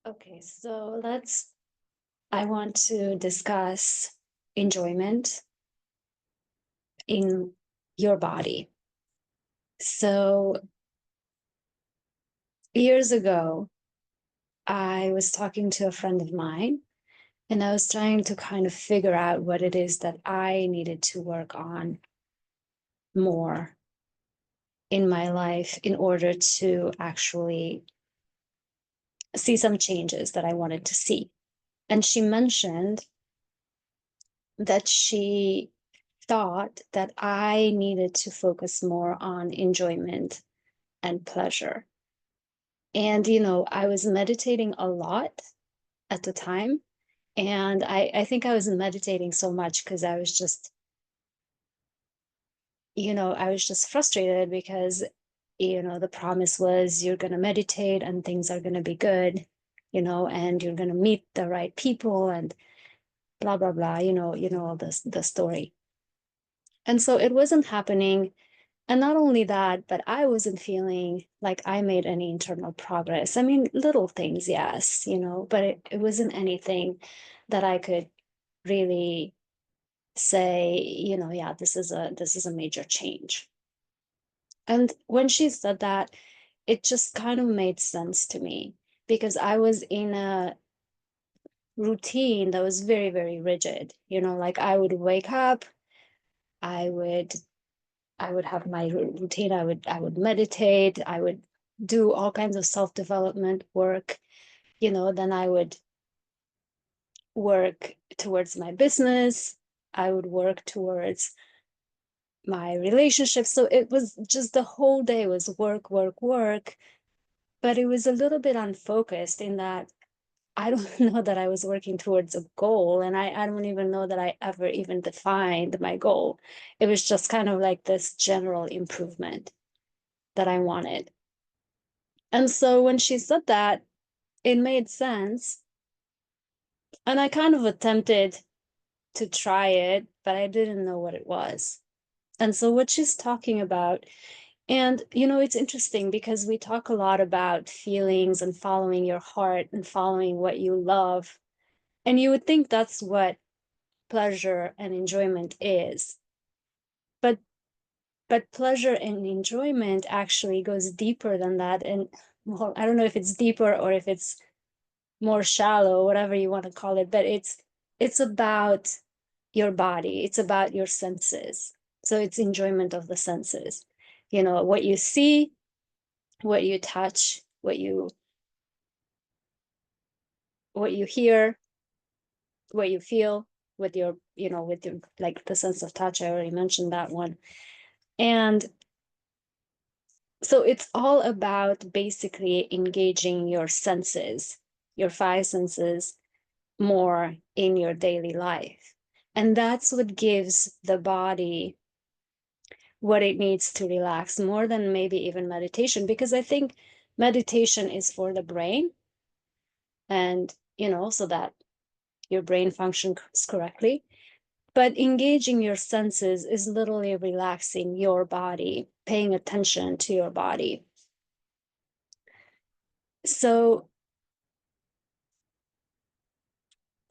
Okay, I want to discuss enjoyment in your body. So, years ago, I was talking to a friend of mine, and I was trying to kind of figure out what it is that I needed to work on more in my life in order to actually see some changes that I wanted to see. And she mentioned that she thought that I needed to focus more on enjoyment and pleasure. And, I was meditating a lot at the time. And I think I was meditating so much because I was just frustrated because, the promise was you're going to meditate and things are going to be good, and you're going to meet the right people and blah, blah, blah, all the story. And so it wasn't happening. And not only that, but I wasn't feeling like I made any internal progress. I mean, little things, yes, but it wasn't anything that I could really say, yeah, this is a major change. And when she said that, it just kind of made sense to me because I was in a routine that was very, very rigid. Like I would wake up, I would I would have my routine. I would meditate. I would do all kinds of self-development work. Then I would work towards my business. I would work towards my relationship. So it was just the whole day was work, work, work. But it was a little bit unfocused in that I don't know that I was working towards a goal. And I don't even know that I ever even defined my goal. It was just kind of like this general improvement that I wanted. And so when she said that, it made sense. And I kind of attempted to try it, but I didn't know what it was. And so what she's talking about, and it's interesting because we talk a lot about feelings and following your heart and following what you love. And you would think that's what pleasure and enjoyment is. But but pleasure and enjoyment actually goes deeper than that. And well, I don't know if it's deeper or if it's more shallow, whatever you want to call it, but it's about your body. It's about your senses. So it's enjoyment of the senses. What you see, what you touch, what you hear, what you feel with your like the sense of touch. I already mentioned that one. And so it's all about basically engaging your senses, your five senses more in your daily life. And that's what gives the body what it needs to relax more than maybe even meditation, because I think meditation is for the brain and, so that your brain functions correctly. But engaging your senses is literally relaxing your body, paying attention to your body. So,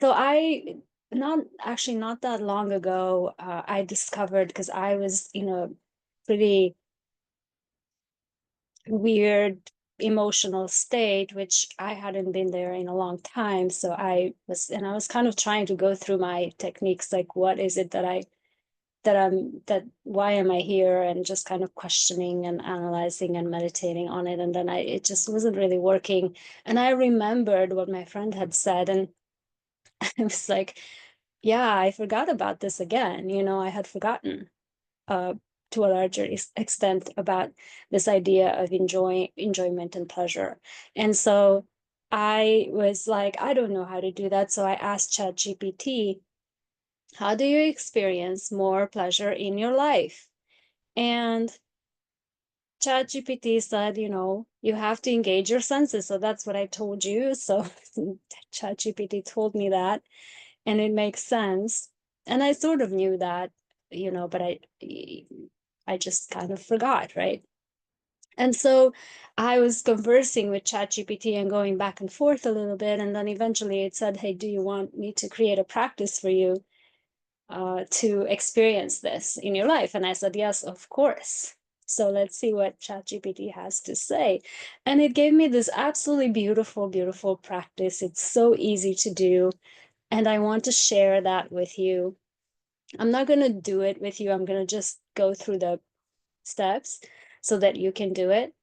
so I not that long ago, I discovered because I was in a pretty weird emotional state, which I hadn't been there in a long time. So I was kind of trying to go through my techniques, like what is it that why am I here, and just kind of questioning and analyzing and meditating on it. And then it just wasn't really working. And I remembered what my friend had said, and I was like, yeah, I forgot about this again. I had forgotten uh, to a larger extent about this idea of enjoyment and pleasure. And so I was like, I don't know how to do that. So I asked Chat GPT, how do you experience more pleasure in your life? And Chat GPT said, you have to engage your senses. So that's what I told you. So Chat GPT told me that, and it makes sense. And I sort of knew that, but I just kind of forgot, right? And so I was conversing with Chat GPT and going back and forth a little bit. And then eventually it said, hey, do you want me to create a practice for you to experience this in your life? And I said, yes, of course. So let's see what Chat GPT has to say. And it gave me this absolutely beautiful, beautiful practice. It's so easy to do. And I want to share that with you. I'm not going to do it with you. I'm going to just go through the steps so that you can do it.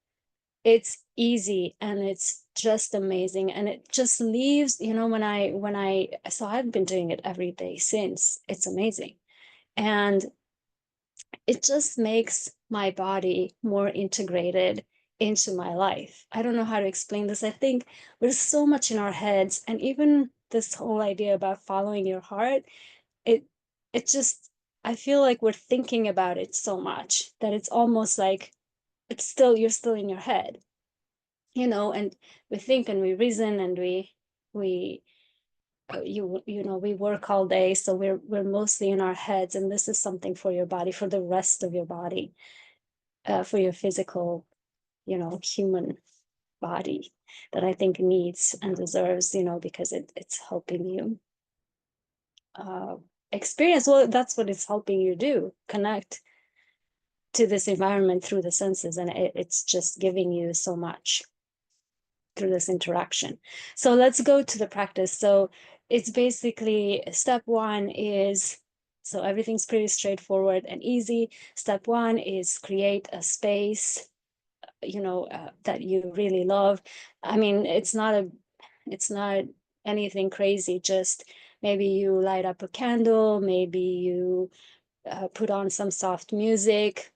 It's easy and it's just amazing. And it just leaves, you know, so I've been doing it every day since. It's amazing. And it just makes my body more integrated into my life. I don't know how to explain this. I think there's so much in our heads, and even this whole idea about following your heart, it it just, I feel like we're thinking about it so much that it's almost like you're still in your head, you know, and we think and we reason and we you know, we work all day, so we're mostly in our heads, and this is something for your body, for the rest of your body, for your physical, you know, human body, that I think needs and deserves, you know, because it's helping you uh, experience, well, that's what it's helping you do, connect to this environment through the senses, and it's just giving you so much through this interaction. So let's go to the practice. So it's basically step one is, so everything's pretty straightforward and easy. Step one is create a space, you know, that you really love. I mean, it's not anything crazy. Just maybe you light up a candle, maybe you put on some soft music.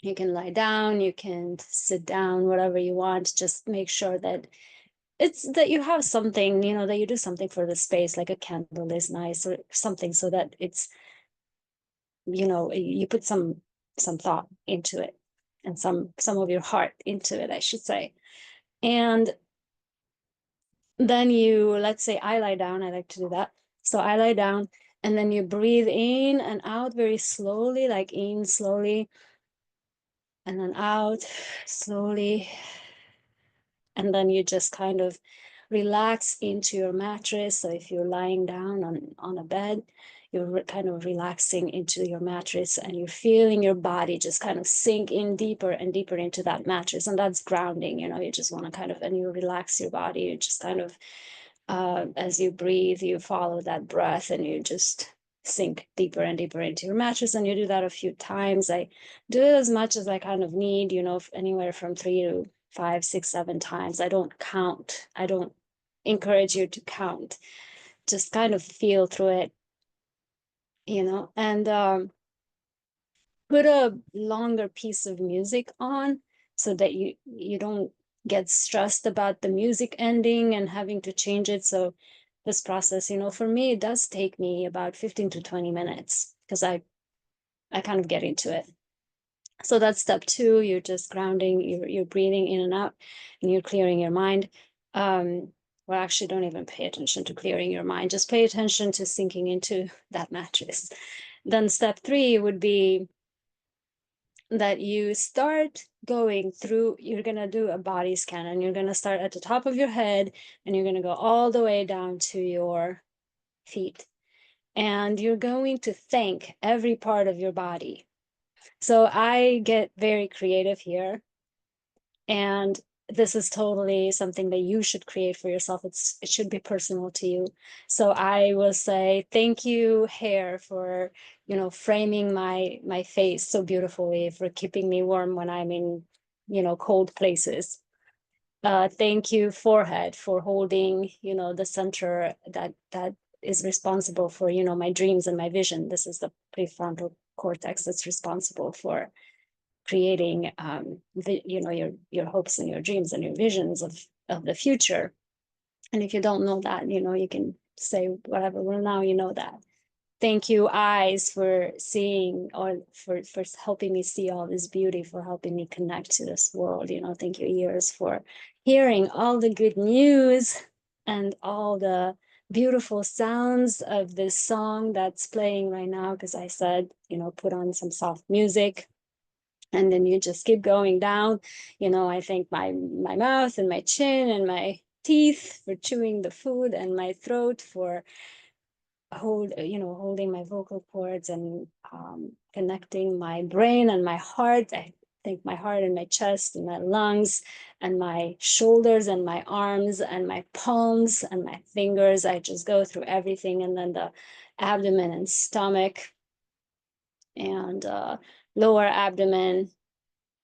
You can lie down, you can sit down, whatever you want. Just make sure that you have something, you know, that you do something for the space, like a candle is nice or something, so that it's, you know, you put some thought into it, and some of your heart into it, I should say. And then you, let's say I lie down, I like to do that. So I lie down, and then you breathe in and out very slowly, like in slowly, and then out slowly. And then you just kind of relax into your mattress. So if you're lying down on a bed, you're kind of relaxing into your mattress, and you're feeling your body just kind of sink in deeper and deeper into that mattress. And that's grounding, you know, you just want to kind of, and you relax your body. You just kind of, as you breathe, you follow that breath, and you just sink deeper and deeper into your mattress. And you do that a few times. I do it as much as I kind of need, you know, anywhere from 3 to 5, 6, 7 times. I don't count. I don't encourage you to count. Just kind of feel through it, you know, and put a longer piece of music on so that you don't get stressed about the music ending and having to change it. So this process, you know, for me, it does take me about 15 to 20 minutes because I kind of get into it. So that's step two. You're just grounding, you're breathing in and out, and you're clearing your mind. Well, actually, don't even pay attention to clearing your mind. Just pay attention to sinking into that mattress. Then step three would be that you start going through, you're going to do a body scan, and you're going to start at the top of your head, and you're going to go all the way down to your feet. And you're going to thank every part of your body. So I get very creative here. And this is totally something that you should create for yourself. It should be personal to you. So I will say, thank you, hair, for, you know, framing my face so beautifully, for keeping me warm when I'm in, you know, cold places. Thank you, forehead, for holding, you know, the center that is responsible for, you know, my dreams and my vision. This is the prefrontal cortex that's responsible for creating you know, your hopes and your dreams and your visions of the future. And if you don't know that, you know, you can say whatever. Well, now you know that. Thank you, eyes, for seeing, or for helping me see all this beauty, for helping me connect to this world. You know, thank you, ears, for hearing all the good news and all the beautiful sounds of this song that's playing right now, because I said, you know, put on some soft music. And then you just keep going down. I think my mouth and my chin and my teeth for chewing the food, and my throat for holding my vocal cords, and connecting my brain and my heart. I think my heart and my chest and my lungs and my shoulders and my arms and my palms and my fingers. I just go through everything, and then the abdomen and stomach, and lower abdomen,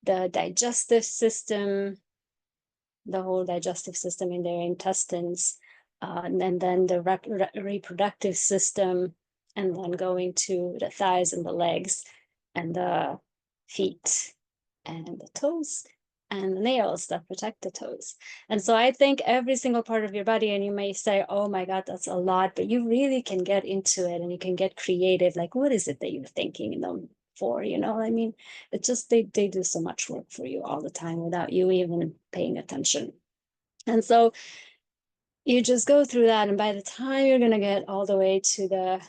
the digestive system, the whole digestive system in their intestines, and then the reproductive system, and then going to the thighs and the legs and the feet and the toes and the nails that protect the toes. And so I think every single part of your body, and you may say, oh my God, that's a lot, but you really can get into it and you can get creative. Like, what is it that you're thinking for? I mean, it's just they do so much work for you all the time without you even paying attention. And so you just go through that, and by the time you're going to get all the way to the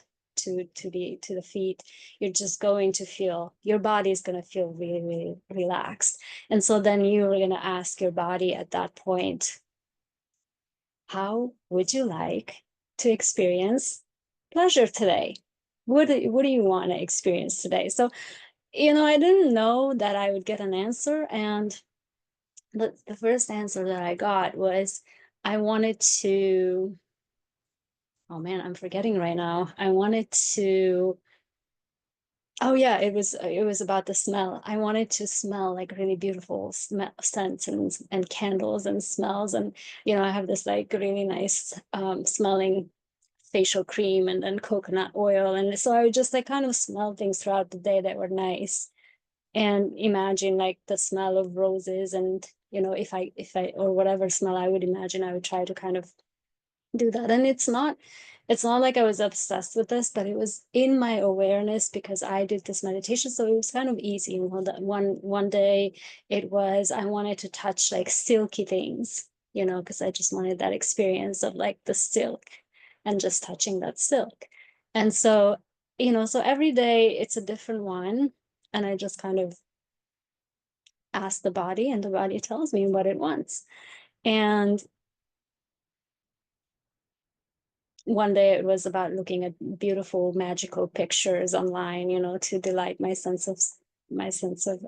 feet, you're just going to feel, your body is going to feel really, really relaxed. And so then you're going to ask your body at that point, how would you like to experience pleasure today? What do you want to experience today? So I didn't know that I would get an answer, and the first answer that I got was, I wanted to, oh man, I'm forgetting right now. I wanted to, oh yeah, it was about the smell. I wanted to smell like really beautiful scents and candles and smells. And, I have this like really nice smelling facial cream and then coconut oil. And so I would just like kind of smell things throughout the day that were nice, and imagine like the smell of roses. And, if I, or whatever smell I would imagine, I would try to kind of do that. And it's not like I was obsessed with this, but it was in my awareness because I did this meditation. So it was kind of easy. That one day it was, I wanted to touch like silky things, because I just wanted that experience of like the silk and just touching that silk. And so, so every day it's a different one. And I just kind of ask the body, and the body tells me what it wants. And one day it was about looking at beautiful, magical pictures online, to delight my sense of my sense of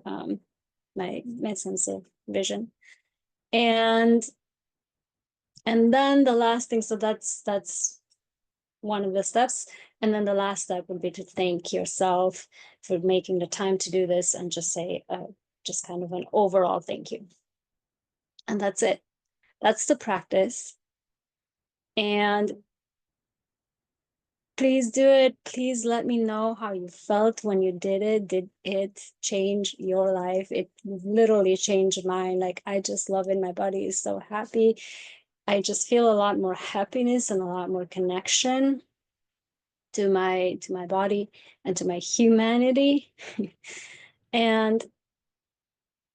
my sense of vision. And then the last thing, so that's one of the steps. And then the last step would be to thank yourself for making the time to do this, and just say just kind of an overall thank you. And that's it. That's the practice. And please do it. Please let me know how you felt when you did it. Did it change your life? It literally changed mine. Like, I just love it. My body is so happy. I just feel a lot more happiness and a lot more connection to my body and to my humanity and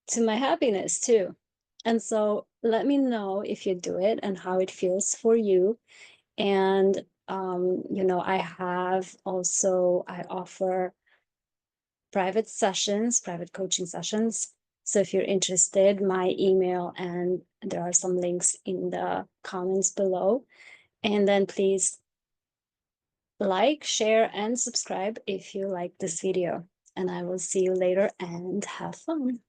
to my happiness too. And so let me know if you do it and how it feels for you. And I offer private coaching sessions. So if you're interested, my email, and there are some links in the comments below. And then please like, share, and subscribe if you like this video. And I will see you later, and have fun.